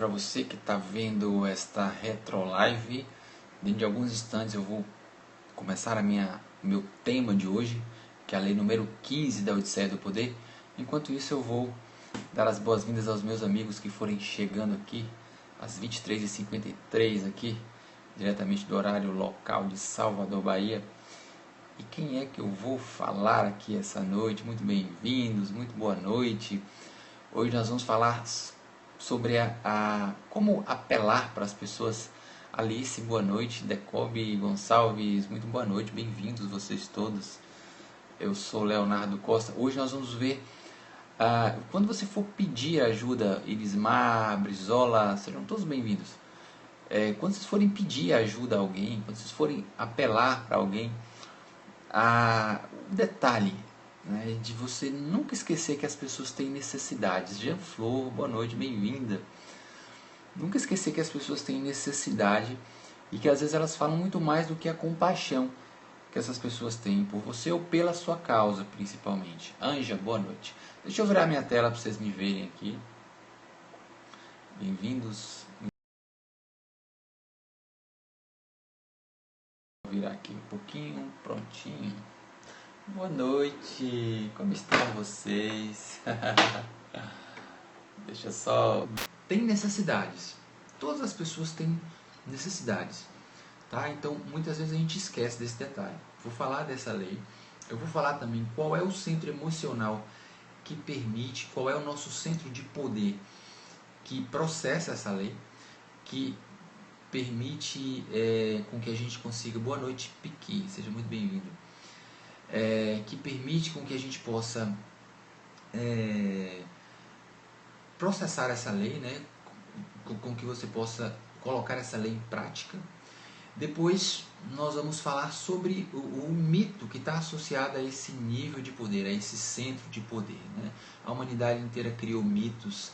Para você que está vendo esta retro live, dentro de alguns instantes eu vou começar meu tema de hoje, que é a lei número 15 da Odisseia do Poder. Enquanto isso eu vou dar as boas-vindas aos meus amigos que forem chegando aqui, às 23h53 aqui, diretamente do horário local de Salvador, Bahia. E quem é que eu vou falar aqui essa noite? Muito bem-vindos, muito boa noite. Hoje nós vamos falar sobre como apelar para as pessoas. Alice, boa noite. Decobe Gonçalves, muito boa noite. Bem-vindos vocês todos. Eu sou Leonardo Costa. Hoje nós vamos ver quando você for pedir ajuda, Irismar, Brizola, sejam todos bem-vindos. Quando vocês forem pedir ajuda a alguém, quando vocês forem apelar para alguém, o detalhe, né, de você nunca esquecer que as pessoas têm necessidades. Jean Flor, boa noite, bem-vinda. Nunca esquecer que as pessoas têm necessidade e que às vezes elas falam muito mais do que a compaixão que essas pessoas têm por você ou pela sua causa, principalmente. Anja, boa noite. Deixa eu virar minha tela para vocês me verem aqui. Bem-vindos. Vou virar aqui um pouquinho, prontinho. Boa noite, como estão vocês? Deixa só. Tem necessidades. Todas as pessoas têm necessidades, tá? Então muitas vezes a gente esquece desse detalhe. Vou falar dessa lei. Eu vou falar também qual é o centro emocional que permite, qual é o nosso centro de poder que processa essa lei, que permite com que a gente consiga. Boa noite, Piqui, seja muito bem-vindo. Que permite com que a gente possa processar essa lei, né? Com que você possa colocar essa lei em prática. Depois nós vamos falar sobre o mito que está associado a esse nível de poder, a esse centro de poder, né? A humanidade inteira criou mitos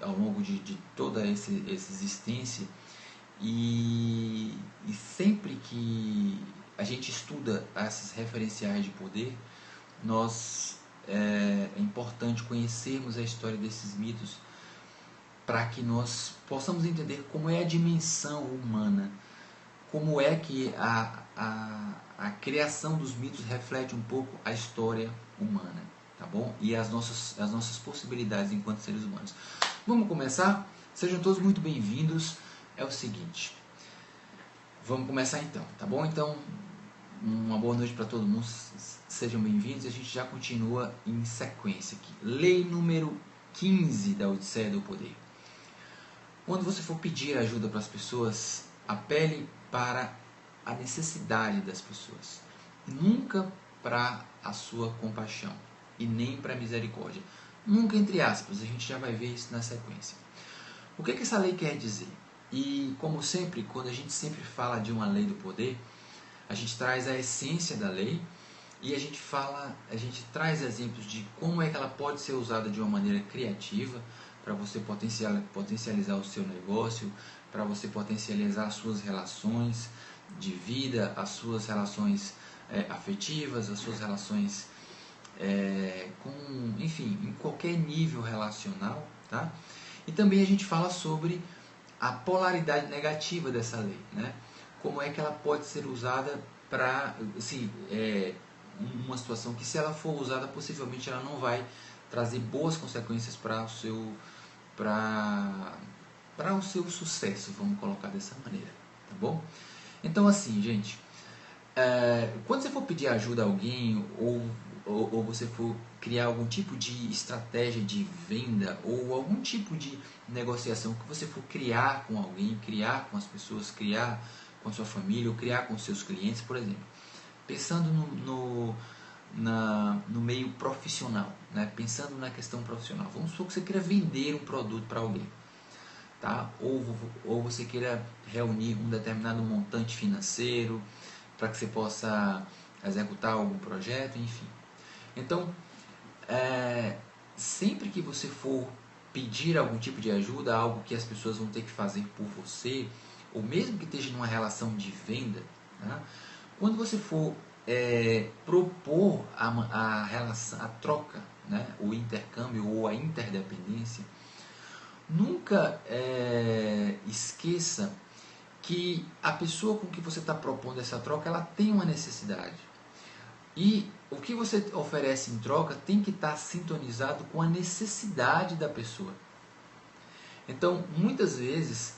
ao longo de toda essa existência e sempre que a gente estuda essas referenciais de poder, é importante conhecermos a história desses mitos para que nós possamos entender como é a dimensão humana, como é que a criação dos mitos reflete um pouco a história humana, tá bom? E as nossas possibilidades enquanto seres humanos. Vamos começar? Sejam todos muito bem-vindos. É o seguinte, vamos começar então, tá bom? Então, uma boa noite para todo mundo, sejam bem-vindos e a gente já continua em sequência aqui. Lei número 15 da Odisseia do Poder. Quando você for pedir ajuda para as pessoas, apele para a necessidade das pessoas, nunca para a sua compaixão e nem para a misericórdia. Nunca entre aspas, a gente já vai ver isso na sequência. O que essa lei quer dizer? E como sempre, quando a gente sempre fala de uma lei do poder, a gente traz a essência da lei e a gente traz exemplos de como é que ela pode ser usada de uma maneira criativa para você potencializar o seu negócio, para você potencializar as suas relações de vida, as suas relações afetivas, as suas relações enfim, em qualquer nível relacional, tá? E também a gente fala sobre a polaridade negativa dessa lei, né? Como é que ela pode ser usada para, assim, uma situação que, se ela for usada, possivelmente ela não vai trazer boas consequências para o seu sucesso, vamos colocar dessa maneira, tá bom? Então, assim, gente, quando você for pedir ajuda a alguém ou você for criar algum tipo de estratégia de venda ou algum tipo de negociação que você for criar com alguém, criar com as pessoas, criar com a sua família ou criar com seus clientes, por exemplo, pensando no meio profissional, né? Pensando na questão profissional, vamos supor que você queira vender um produto para alguém, tá? Ou você queira reunir um determinado montante financeiro para que você possa executar algum projeto, enfim. Então, sempre que você for pedir algum tipo de ajuda, algo que as pessoas vão ter que fazer por você, ou mesmo que esteja numa relação de venda, né? Quando você for propor a relação, a troca, né? O intercâmbio ou a interdependência, Nunca esqueça que a pessoa com que você está propondo essa troca, ela tem uma necessidade. E o que você oferece em troca tem que estar sintonizado com a necessidade da pessoa. Então, muitas vezes,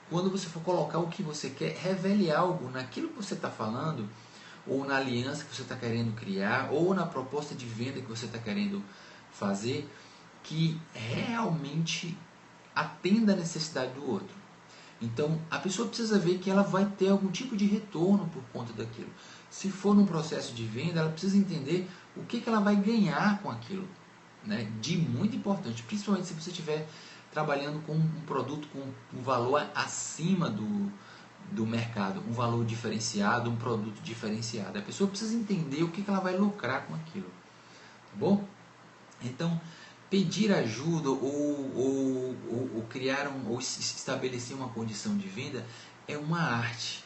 quando você for colocar o que você quer, revele algo naquilo que você está falando, ou na aliança que você está querendo criar, ou na proposta de venda que você está querendo fazer, que realmente atenda a necessidade do outro. Então, a pessoa precisa ver que ela vai ter algum tipo de retorno por conta daquilo. Se for num processo de venda, ela precisa entender o que ela vai ganhar com aquilo. Né? De muito importante, principalmente se você estiver trabalhando com um produto com um valor acima do mercado, um valor diferenciado, um produto diferenciado. A pessoa precisa entender o que ela vai lucrar com aquilo. Tá bom? Então, pedir ajuda ou criar ou estabelecer uma condição de venda é uma arte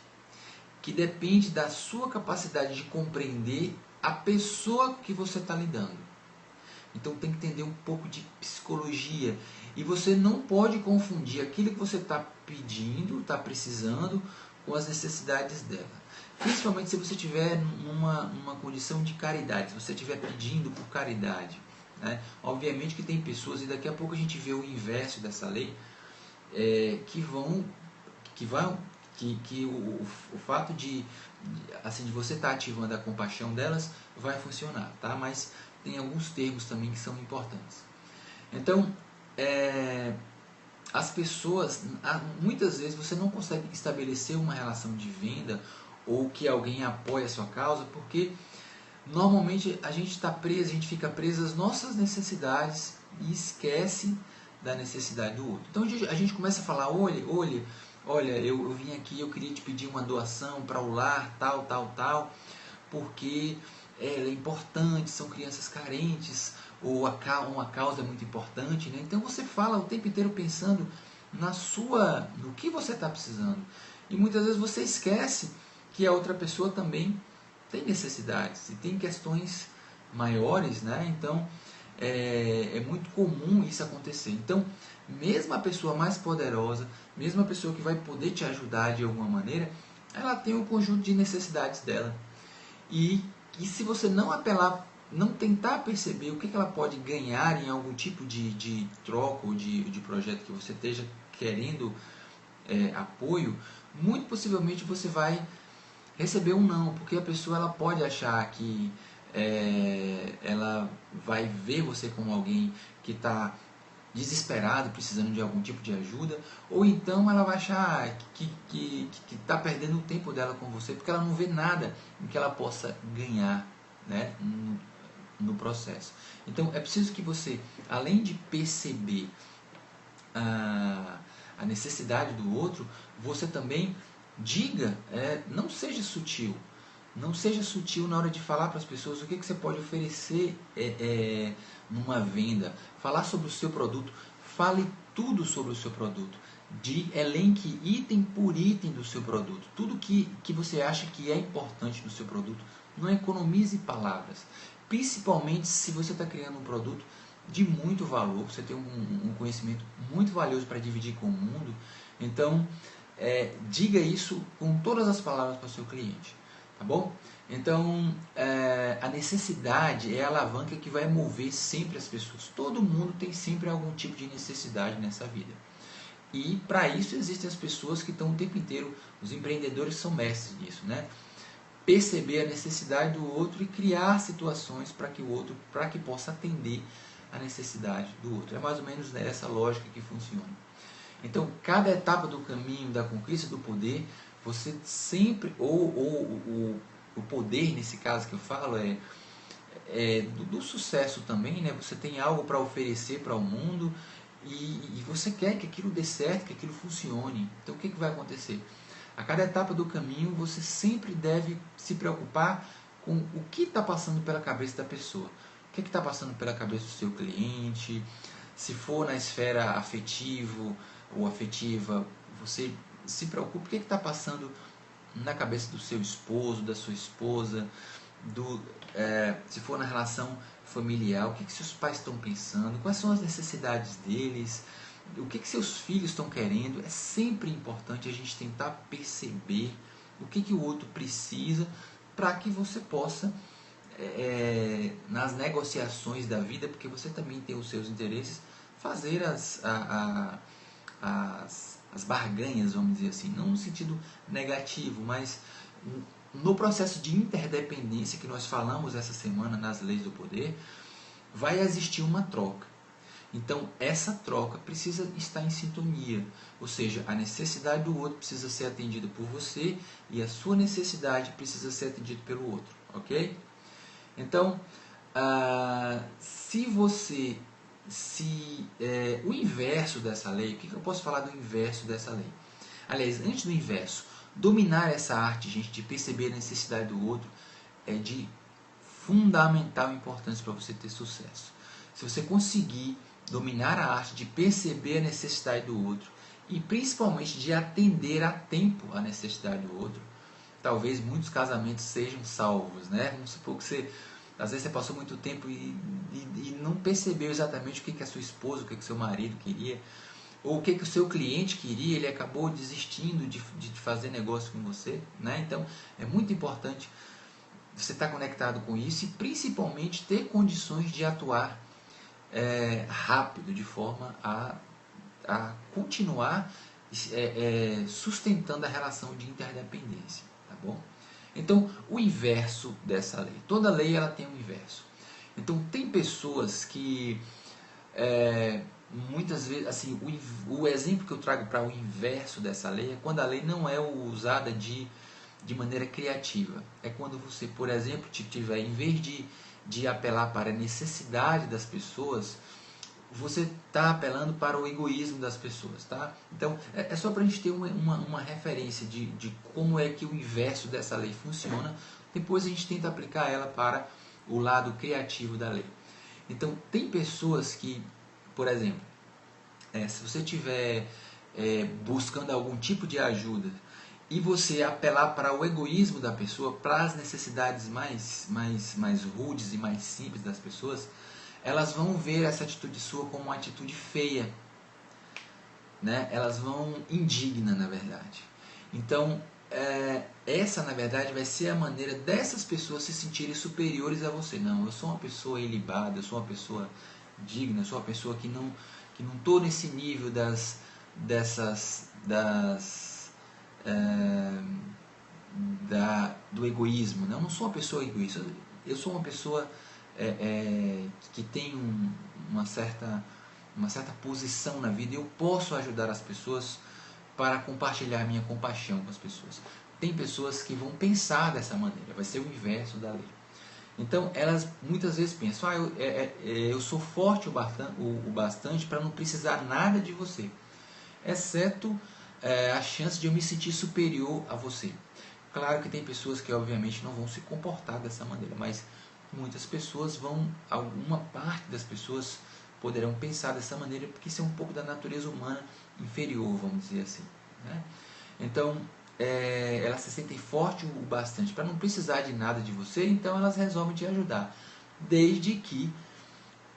que depende da sua capacidade de compreender a pessoa que você está lidando. Então tem que entender um pouco de psicologia. E você não pode confundir aquilo que você está pedindo, está precisando, com as necessidades dela. Principalmente se você estiver numa condição de caridade, se você estiver pedindo por caridade. Né? Obviamente que tem pessoas, e daqui a pouco a gente vê o inverso dessa lei, que o fato de você estar ativando a compaixão delas vai funcionar, tá? Mas tem alguns termos também que são importantes. Então, as pessoas, muitas vezes você não consegue estabelecer uma relação de venda ou que alguém apoie a sua causa, porque normalmente a gente está preso, a gente fica preso às nossas necessidades e esquece da necessidade do outro. Então a gente começa a falar, olha, eu vim aqui, eu queria te pedir uma doação para o lar, tal, porque ela é importante, são crianças carentes, ou uma causa é muito importante. Né? Então você fala o tempo inteiro pensando no que você está precisando. E muitas vezes você esquece que a outra pessoa também tem necessidades e tem questões maiores, né? Então é muito comum isso acontecer. Então, mesmo a pessoa mais poderosa, mesmo a pessoa que vai poder te ajudar de alguma maneira, ela tem um conjunto de necessidades dela. E se você não apelar, não tentar perceber o que ela pode ganhar em algum tipo de troca ou de projeto que você esteja querendo apoio, muito possivelmente você vai receber um não, porque a pessoa ela pode achar que ela vai ver você como alguém que está desesperado, precisando de algum tipo de ajuda, ou então ela vai achar que está perdendo o tempo dela com você, porque ela não vê nada em que ela possa ganhar, né, no processo. Então é preciso que você, além de perceber a necessidade do outro, você também diga, não seja sutil. Não seja sutil na hora de falar para as pessoas o que você pode oferecer numa venda. Falar sobre o seu produto. Fale tudo sobre o seu produto. Elenque item por item do seu produto. Tudo que você acha que é importante no seu produto. Não economize palavras. Principalmente se você está criando um produto de muito valor. Você tem um conhecimento muito valioso para dividir com o mundo. Então, diga isso com todas as palavras para o seu cliente. Tá bom? Então, a necessidade é a alavanca que vai mover sempre as pessoas. Todo mundo tem sempre algum tipo de necessidade nessa vida. E para isso existem as pessoas que estão o tempo inteiro, os empreendedores são mestres nisso, né? Perceber a necessidade do outro e criar situações para que possa atender a necessidade do outro. É mais ou menos essa lógica que funciona. Então, cada etapa do caminho da conquista do poder, você sempre, o poder nesse caso que eu falo do sucesso também, né? Você tem algo para oferecer para o mundo e você quer que aquilo dê certo, que aquilo funcione. Então o que vai acontecer? A cada etapa do caminho você sempre deve se preocupar com o que está passando pela cabeça da pessoa. O que está passando pela cabeça do seu cliente? Se for na esfera afetivo ou afetiva, você se preocupe o que está passando na cabeça do seu esposo, da sua esposa, se for na relação familiar, o que seus pais estão pensando, quais são as necessidades deles, o que seus filhos estão querendo. É sempre importante a gente tentar perceber o que o outro precisa, para que você possa, nas negociações da vida, porque você também tem os seus interesses, fazer as barganhas, vamos dizer assim, não no sentido negativo, mas no processo de interdependência que nós falamos essa semana nas leis do poder, vai existir uma troca. Então, essa troca precisa estar em sintonia, ou seja, a necessidade do outro precisa ser atendida por você e a sua necessidade precisa ser atendida pelo outro, ok? Então, o inverso dessa lei, o que eu posso falar do inverso dessa lei? Aliás, antes do inverso, dominar essa arte, gente, de perceber a necessidade do outro, é de fundamental importância para você ter sucesso. Se você conseguir dominar a arte de perceber a necessidade do outro e principalmente de atender a tempo a necessidade do outro, talvez muitos casamentos sejam salvos, né? Vamos supor que às vezes você passou muito tempo e não percebeu exatamente o que a sua esposa, o que o seu marido queria, ou o que o seu cliente queria, ele acabou desistindo de fazer negócio com você, né? Então é muito importante você estar conectado com isso e principalmente ter condições de atuar rápido, de forma a continuar sustentando a relação de interdependência, tá bom? Então, o inverso dessa lei, toda lei ela tem um inverso. Então, tem pessoas que muitas vezes, assim, o exemplo que eu trago para o inverso dessa lei é quando a lei não é usada de maneira criativa. É quando você, por exemplo, tiver, em vez de apelar para a necessidade das pessoas, você está apelando para o egoísmo das pessoas, tá? Então, é só para a gente ter uma referência de como é que o inverso dessa lei funciona. Depois a gente tenta aplicar ela para o lado criativo da lei. Então, tem pessoas que, por exemplo, se você estiver buscando algum tipo de ajuda e você apelar para o egoísmo da pessoa, para as necessidades mais rudes e mais simples das pessoas, elas vão ver essa atitude sua como uma atitude feia, né? Elas vão indigna, na verdade. Então, essa, na verdade, vai ser a maneira dessas pessoas se sentirem superiores a você. Não, eu sou uma pessoa ilibada, eu sou uma pessoa digna, eu sou uma pessoa que não estou nesse nível do egoísmo, né? Eu não sou uma pessoa egoísta, eu sou uma pessoa que tem uma certa posição na vida, e eu posso ajudar as pessoas para compartilhar minha compaixão com as pessoas. Tem pessoas que vão pensar dessa maneira, vai ser o inverso da lei. Então, elas muitas vezes pensam, eu sou forte o bastante para não precisar nada de você, exceto a chance de eu me sentir superior a você. Claro que tem pessoas que obviamente não vão se comportar dessa maneira, mas muitas pessoas alguma parte das pessoas poderão pensar dessa maneira, porque isso é um pouco da natureza humana inferior, vamos dizer assim, né? Então, elas se sentem fortes o bastante para não precisar de nada de você, então elas resolvem te ajudar, desde que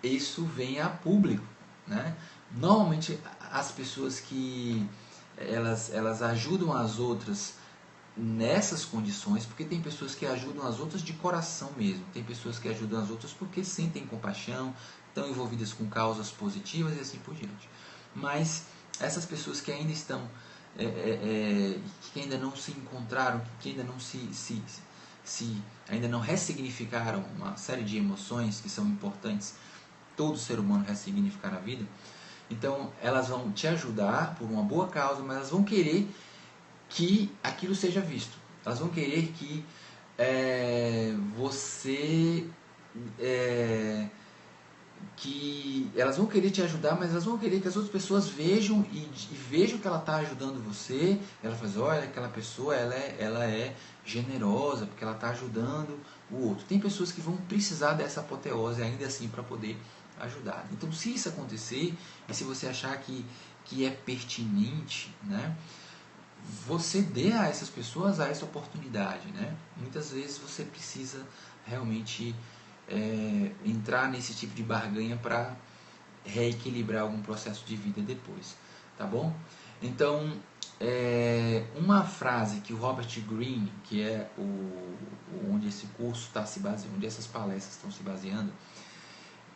isso venha a público, né? Normalmente, as pessoas que elas ajudam as outras nessas condições, porque tem pessoas que ajudam as outras de coração mesmo, tem pessoas que ajudam as outras porque sentem compaixão, estão envolvidas com causas positivas e assim por diante. Mas essas pessoas que ainda estão, que ainda não se encontraram, que ainda não ainda não ressignificaram uma série de emoções que são importantes, todo ser humano ressignificar a vida, então elas vão te ajudar por uma boa causa, mas elas vão querer que aquilo seja visto. Elas vão querer que elas vão querer te ajudar, mas elas vão querer que as outras pessoas vejam e vejam que ela está ajudando você. Ela faz, olha, aquela pessoa ela é generosa porque ela está ajudando o outro. Tem pessoas que vão precisar dessa apoteose ainda assim para poder ajudar. Então, se isso acontecer e se você achar que é pertinente, né, você dê a essas pessoas essa oportunidade, né? Muitas vezes você precisa realmente entrar nesse tipo de barganha para reequilibrar algum processo de vida depois, tá bom? Então, uma frase que o Robert Greene, que é onde esse curso está se baseando, onde essas palestras estão se baseando,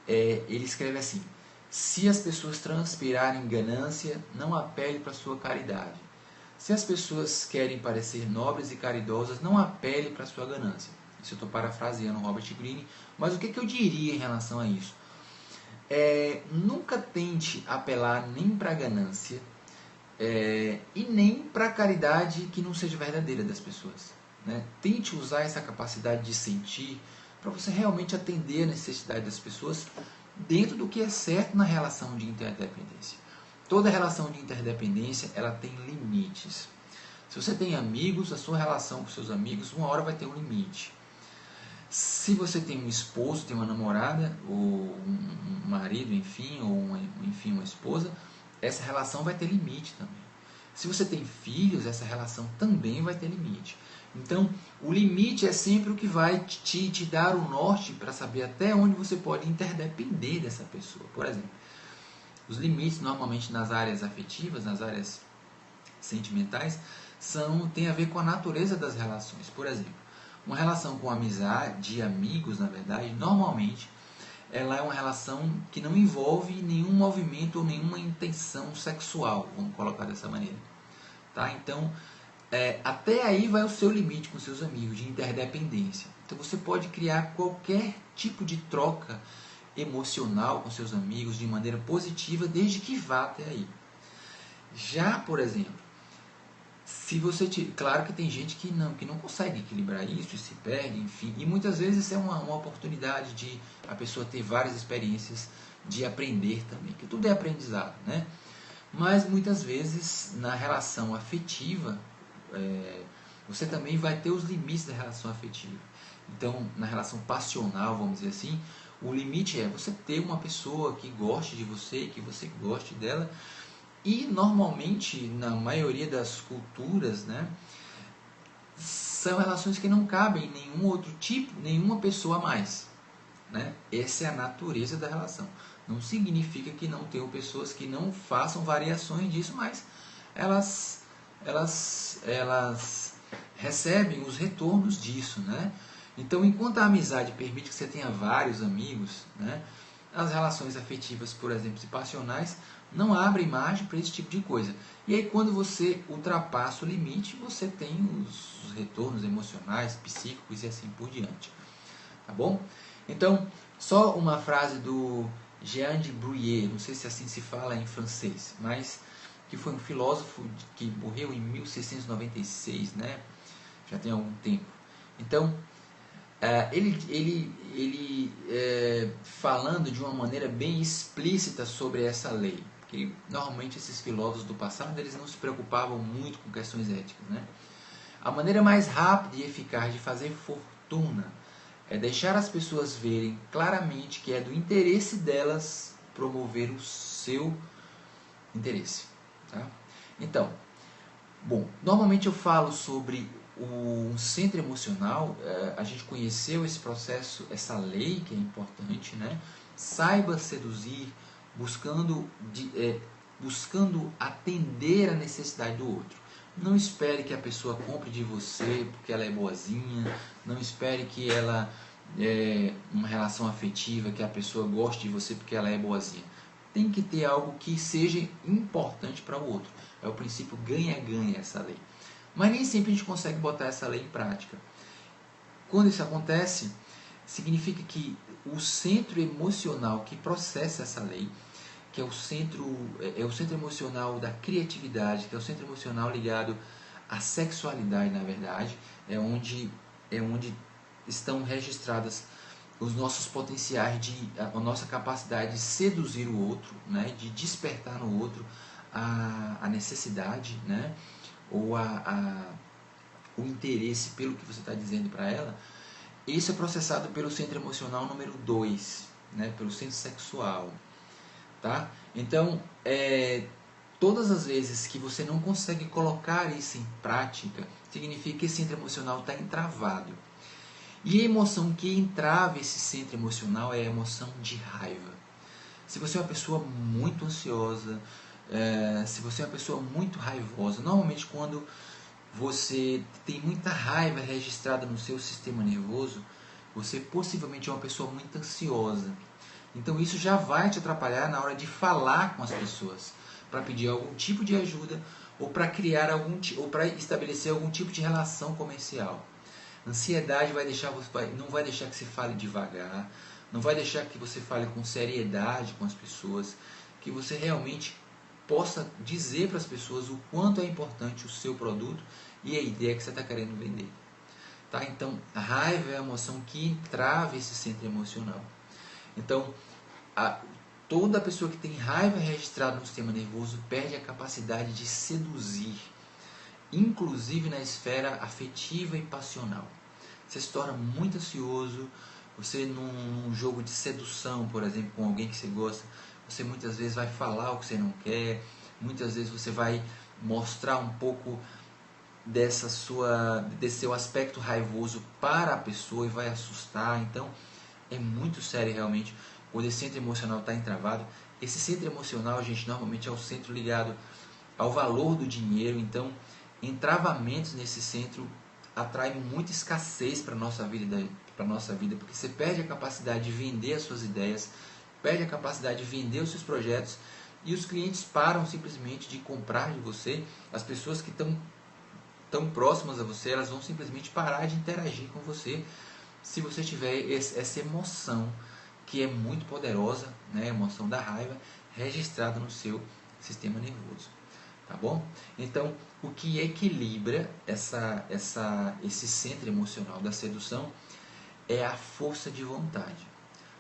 ele escreve assim: se as pessoas transpirarem ganância, não apele para sua caridade. Se as pessoas querem parecer nobres e caridosas, não apele para sua ganância. Isso eu estou parafraseando o Robert Greene, mas o que eu diria em relação a isso? Nunca tente apelar nem para a ganância e nem para a caridade que não seja verdadeira das pessoas, né? Tente usar essa capacidade de sentir para você realmente atender a necessidade das pessoas dentro do que é certo na relação de interdependência. Toda relação de interdependência ela tem limites. Se você tem amigos, a sua relação com seus amigos, uma hora vai ter um limite. Se você tem um esposo, tem uma namorada, ou um marido, enfim, ou uma esposa, essa relação vai ter limite também. Se você tem filhos, essa relação também vai ter limite. Então, o limite é sempre o que vai te dar o norte para saber até onde você pode interdepender dessa pessoa. Por exemplo, os limites normalmente nas áreas afetivas, nas áreas sentimentais, tem a ver com a natureza das relações. Por exemplo, uma relação com amizade, de amigos, na verdade, normalmente, ela é uma relação que não envolve nenhum movimento ou nenhuma intenção sexual, vamos colocar dessa maneira. Tá? Então, até aí vai o seu limite com seus amigos, de interdependência. Então, você pode criar qualquer tipo de troca emocional com seus amigos de maneira positiva, desde que vá até aí. Já, por exemplo, se você claro que tem gente que não consegue equilibrar isso e se perde, enfim, e muitas vezes é uma oportunidade de a pessoa ter várias experiências de aprender também, que tudo é aprendizado, né? Mas muitas vezes na relação afetiva você também vai ter os limites da relação afetiva. Então, na relação passional, vamos dizer assim, o limite é você ter uma pessoa que goste de você, que você goste dela. E normalmente, na maioria das culturas, né, são relações que não cabem em nenhum outro tipo, nenhuma pessoa a mais, né? Essa é a natureza da relação. Não significa que não tenham pessoas que não façam variações disso, mas elas recebem os retornos disso, né? Então, enquanto a amizade permite que você tenha vários amigos, né, as relações afetivas, por exemplo, e passionais, não abrem margem para esse tipo de coisa. E aí, quando você ultrapassa o limite, você tem os retornos emocionais, psíquicos e assim por diante. Tá bom? Então, só uma frase do Jean de Bruyère, não sei se assim se fala em francês, mas que foi um filósofo que morreu em 1696, né? Já tem algum tempo. Então, ele falando de uma maneira bem explícita sobre essa lei, porque normalmente esses filósofos do passado eles não se preocupavam muito com questões éticas, né? A maneira mais rápida e eficaz de fazer fortuna é deixar as pessoas verem claramente que é do interesse delas promover o seu interesse. Tá? Então, bom, normalmente eu falo sobre um centro emocional. A gente conheceu esse processo, essa lei que é importante, né? Saiba seduzir, buscando atender a necessidade do outro. Não espere que a pessoa compre de você porque ela é boazinha. Não espere que ela uma relação afetiva, que a pessoa goste de você porque ela é boazinha. Tem que ter algo que seja importante para o outro. É o princípio ganha-ganha essa lei. Mas nem sempre a gente consegue botar essa lei em prática. Quando isso acontece, significa que o centro emocional que processa essa lei, que é o centro emocional da criatividade, que é o centro emocional ligado à sexualidade, na verdade, é onde estão registradas os nossos potenciais, a nossa capacidade de seduzir o outro, né, de despertar no outro a necessidade, né, ou o interesse pelo que você está dizendo para ela. Isso é processado pelo centro emocional número 2, né, pelo centro sexual. Tá? Então, todas as vezes que você não consegue colocar isso em prática, significa que esse centro emocional está entravado. E a emoção que entrava esse centro emocional é a emoção de raiva. Se você é uma pessoa muito ansiosa, se você é uma pessoa muito raivosa, normalmente quando você tem muita raiva registrada no seu sistema nervoso, você possivelmente é uma pessoa muito ansiosa. Então isso já vai te atrapalhar na hora de falar com as pessoas, para pedir algum tipo de ajuda ou para criar ou para estabelecer algum tipo de relação comercial. Ansiedade não vai deixar que você fale devagar, não vai deixar que você fale com seriedade com as pessoas, que você realmente possa dizer para as pessoas o quanto é importante o seu produto e a ideia que você está querendo vender. Tá? Então, a raiva é a emoção que entrava esse centro emocional. Então, toda pessoa que tem raiva registrada no sistema nervoso perde a capacidade de seduzir, inclusive na esfera afetiva e passional. Você se torna muito ansioso, você num jogo de sedução, por exemplo, com alguém que você gosta, você muitas vezes vai falar o que você não quer, muitas vezes você vai mostrar um pouco desse seu aspecto raivoso para a pessoa e vai assustar. Então é muito sério realmente quando esse centro emocional está entravado. Esse centro emocional, gente, normalmente é o centro ligado ao valor do dinheiro. Então entravamentos nesse centro atraem muita escassez para a nossa vida, porque você perde a capacidade de vender as suas ideias, perde a capacidade de vender os seus projetos, e os clientes param simplesmente de comprar de você. As pessoas que estão tão próximas a você, elas vão simplesmente parar de interagir com você se você tiver essa emoção que é muito poderosa, né, a emoção da raiva, registrada no seu sistema nervoso. Tá bom? Então, o que equilibra esse centro emocional da sedução é a força de vontade.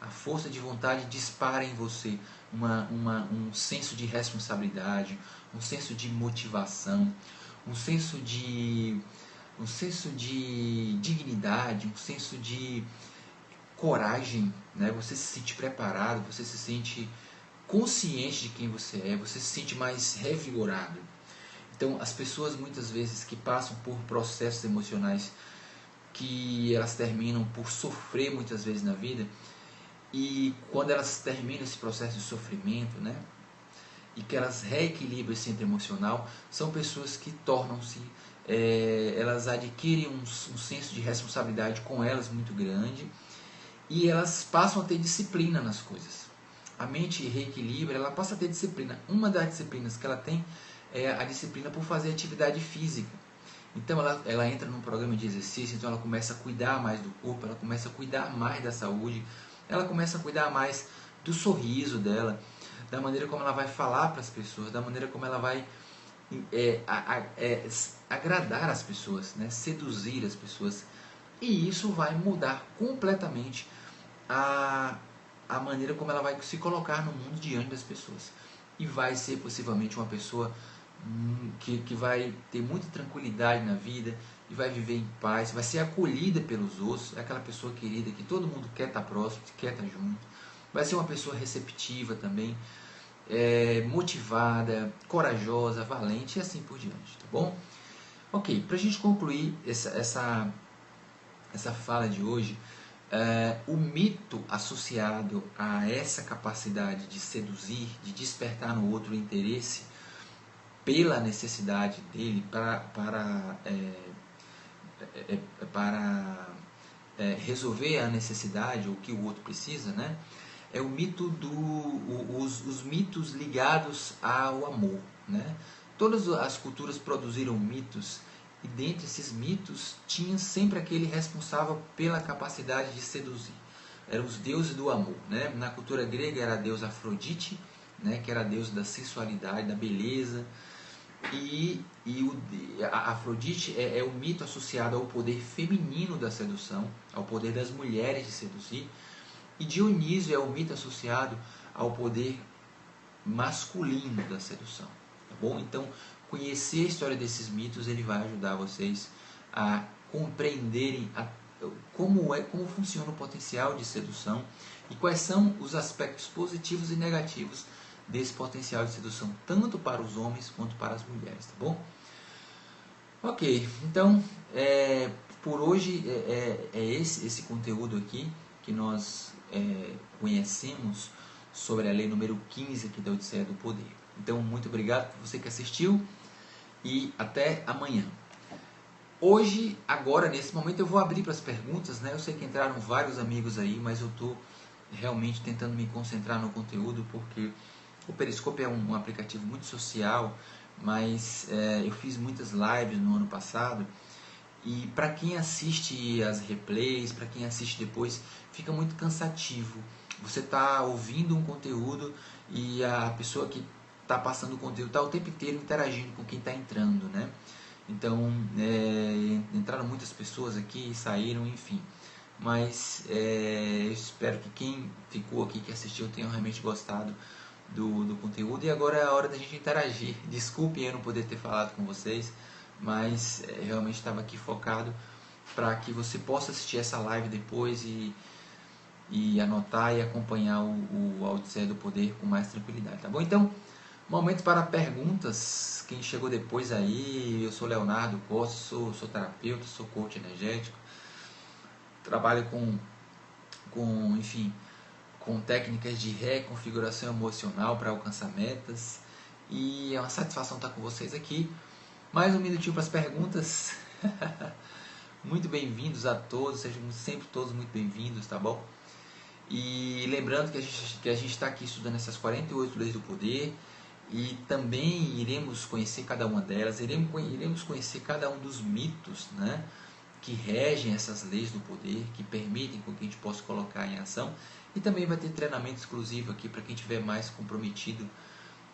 A força de vontade dispara em você um senso de responsabilidade, um senso de motivação, um senso de dignidade, um senso de coragem, né? Você se sente preparado, você se sente consciente de quem você é, você se sente mais revigorado. Então, as pessoas muitas vezes que passam por processos emocionais que elas terminam por sofrer muitas vezes na vida, e quando elas terminam esse processo de sofrimento, né, e que elas reequilibram esse centro emocional, são pessoas que tornam-se, elas adquirem um senso de responsabilidade com elas muito grande, e elas passam a ter disciplina nas coisas. A mente reequilibra, ela passa a ter disciplina. Uma das disciplinas que ela tem é a disciplina por fazer atividade física. Então ela entra num programa de exercício, então ela começa a cuidar mais do corpo, ela começa a cuidar mais da saúde, ela começa a cuidar mais do sorriso dela, da maneira como ela vai falar para as pessoas, da maneira como ela vai agradar as pessoas, né? Seduzir as pessoas. E isso vai mudar completamente a maneira como ela vai se colocar no mundo diante das pessoas. E vai ser possivelmente uma pessoa que vai ter muita tranquilidade na vida e vai viver em paz, vai ser acolhida pelos outros, é aquela pessoa querida que todo mundo quer estar próximo, quer estar junto. Vai ser uma pessoa receptiva também, motivada, corajosa, valente e assim por diante, tá bom? Ok, para a gente concluir essa fala de hoje, o mito associado a essa capacidade de seduzir, de despertar no outro interesse pela necessidade dele para resolver a necessidade ou o que o outro precisa, né? É o mito os mitos ligados ao amor, né? Todas as culturas produziram mitos, e dentre esses mitos tinha sempre aquele responsável pela capacidade de seduzir. Eram os deuses do amor, né? Na cultura grega era a deusa Afrodite, né? Que era a deusa da sensualidade, da beleza. E a Afrodite é o mito associado ao poder feminino da sedução, ao poder das mulheres de seduzir. E Dionísio é o mito associado ao poder masculino da sedução. Tá bom? Então, conhecer a história desses mitos, ele vai ajudar vocês a compreenderem como funciona o potencial de sedução e quais são os aspectos positivos e negativos desse potencial de sedução, tanto para os homens quanto para as mulheres, tá bom? Ok, então, por hoje é esse conteúdo aqui que nós conhecemos sobre a lei número 15 aqui da Odisseia do Poder. Então, muito obrigado por você que assistiu e até amanhã. Hoje, agora, nesse momento, eu vou abrir para as perguntas, né? Eu sei que entraram vários amigos aí, mas eu estou realmente tentando me concentrar no conteúdo, porque o Periscope é um aplicativo muito social, mas eu fiz muitas lives no ano passado, e para quem assiste as replays, para quem assiste depois, fica muito cansativo. Você está ouvindo um conteúdo e a pessoa que está passando o conteúdo está o tempo inteiro interagindo com quem está entrando, né? Então, entraram muitas pessoas aqui, saíram, enfim. Mas eu espero que quem ficou aqui, que assistiu, tenha realmente gostado do conteúdo. E agora é a hora da gente interagir. Desculpem eu não poder ter falado com vocês, mas realmente estava aqui focado para que você possa assistir essa live depois e anotar e acompanhar o Odisseia do Poder com mais tranquilidade, tá bom? Então, momento para perguntas. Quem chegou depois aí, eu sou Leonardo Costa, sou terapeuta, sou coach energético, trabalho enfim, com técnicas de reconfiguração emocional para alcançar metas, e é uma satisfação estar com vocês aqui. Mais um minutinho para as perguntas. Muito bem-vindos a todos, sejam sempre todos muito bem-vindos, tá bom? E lembrando que a gente está aqui estudando essas 48 leis do poder, e também iremos conhecer cada uma delas, iremos conhecer cada um dos mitos, né, que regem essas leis do poder, que permitem que a gente possa colocar em ação. E também vai ter treinamento exclusivo aqui para quem estiver mais comprometido.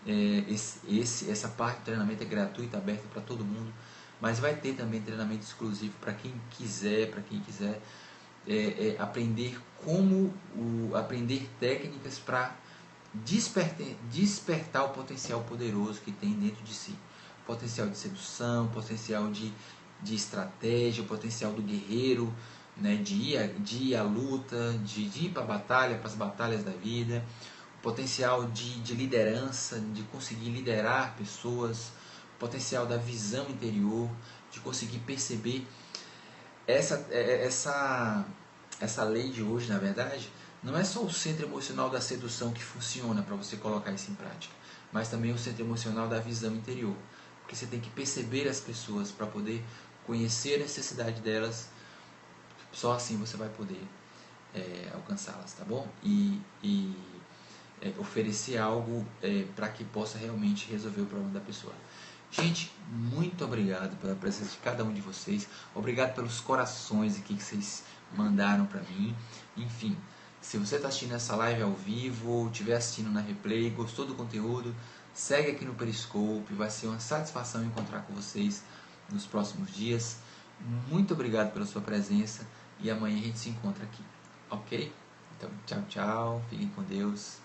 Essa parte do treinamento é gratuita, aberta para todo mundo, mas vai ter também treinamento exclusivo para quem quiser, aprender aprender técnicas para despertar o potencial poderoso que tem dentro de si. Potencial de sedução, potencial de estratégia, o potencial do guerreiro, né, de ir à luta, de ir para a batalha, para as batalhas da vida, o potencial de liderança, de conseguir liderar pessoas, o potencial da visão interior, de conseguir perceber essa lei de hoje, na verdade. Não é só o centro emocional da sedução que funciona para você colocar isso em prática, mas também o centro emocional da visão interior. Porque você tem que perceber as pessoas para poder conhecer a necessidade delas. Só assim você vai poder alcançá-las, tá bom? E oferecer algo para que possa realmente resolver o problema da pessoa. Gente, muito obrigado pela presença de cada um de vocês. Obrigado pelos corações aqui que vocês mandaram para mim. Enfim, se você está assistindo essa live ao vivo ou estiver assistindo na replay, gostou do conteúdo, segue aqui no Periscope. Vai ser uma satisfação encontrar com vocês nos próximos dias. Muito obrigado pela sua presença e amanhã a gente se encontra aqui, ok? Então, tchau, tchau. Fiquem com Deus.